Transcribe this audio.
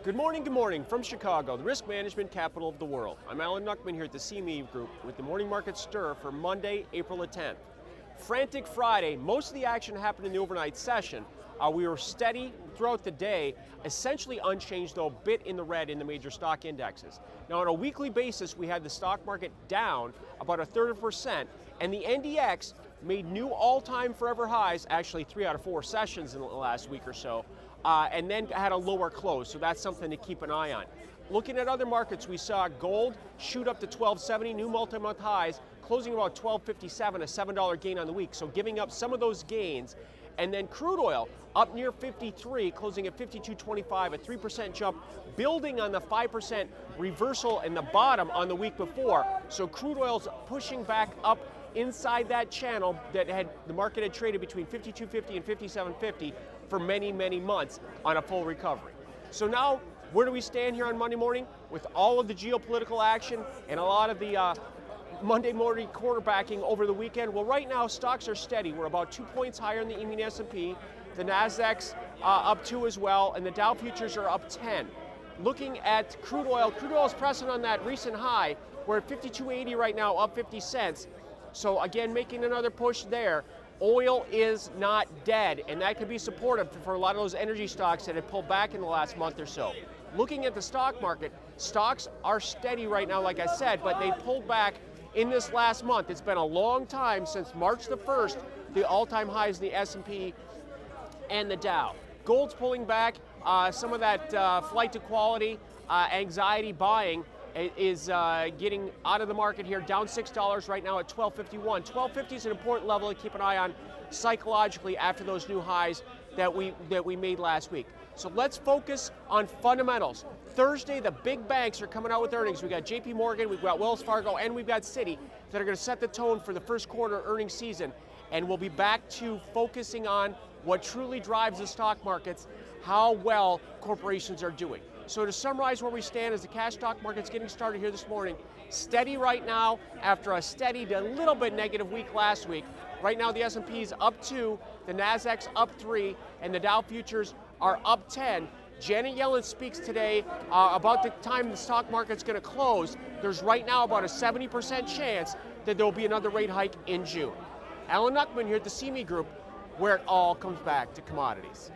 Good morning from Chicago, the risk management capital of the world. I'm Alan Nuckman here at the CME Group with the Morning Market Stir for Monday, April the 10th. Frantic Friday, most of the action happened in the overnight session. We were steady throughout the day, essentially unchanged though, a bit in the red in the major stock indexes. Now on a weekly basis, we had the stock market down about 1/3%, and the NDX made new all-time forever highs, actually 3 out of 4 sessions in the last week or so, and then had a lower close, so that's something to keep an eye on. Looking at other markets, we saw gold shoot up to $12.70, new multi-month highs, closing about $12.57, a $7 gain on the week, so giving up some of those gains. And then crude oil up near 53, closing at 52.25, a 3% jump, building on the 5% reversal in the bottom on the week before. So crude oil's pushing back up inside that channel that the market had traded between 52.50 and 57.50 for many, many months on a full recovery. So now, where do we stand here on Monday morning? With all of the geopolitical action and a lot of the Monday morning quarterbacking over the weekend. Well, right now stocks are steady. We're about 2 points higher in the E-mini S&P. The Nasdaq's up 2 as well, and the Dow futures are up 10. Looking at crude oil is pressing on that recent high. We're at 52.80 right now, up 50 cents. So again, making another push there. Oil is not dead, and that could be supportive for a lot of those energy stocks that have pulled back in the last month or so. Looking at the stock market, stocks are steady right now, like I said, but they pulled back in this last month. It's been a long time since March the 1st, the all-time highs in the S&P and the Dow. Gold's pulling back. Some of that flight to quality, anxiety buying is getting out of the market here, down $6 right now at $12.51. $12.50 is an important level to keep an eye on psychologically after those new highs that we made last week. So let's focus on fundamentals. Thursday, the big banks are coming out with earnings. We've got JP Morgan, we've got Wells Fargo, and we've got Citi that are going to set the tone for the first quarter earnings season. And we'll be back to focusing on what truly drives the stock markets, how well corporations are doing. So to summarize where we stand as the cash stock market's getting started here this morning, steady right now after a steady to a little bit negative week last week. Right now the S&P's up 2, the Nasdaq's up 3, and the Dow futures are up 10. Janet Yellen speaks today about the time the stock market's going to close. There's right now about a 70% chance that there will be another rate hike in June. Alan Nuckman here at the CME Group, where it all comes back to commodities.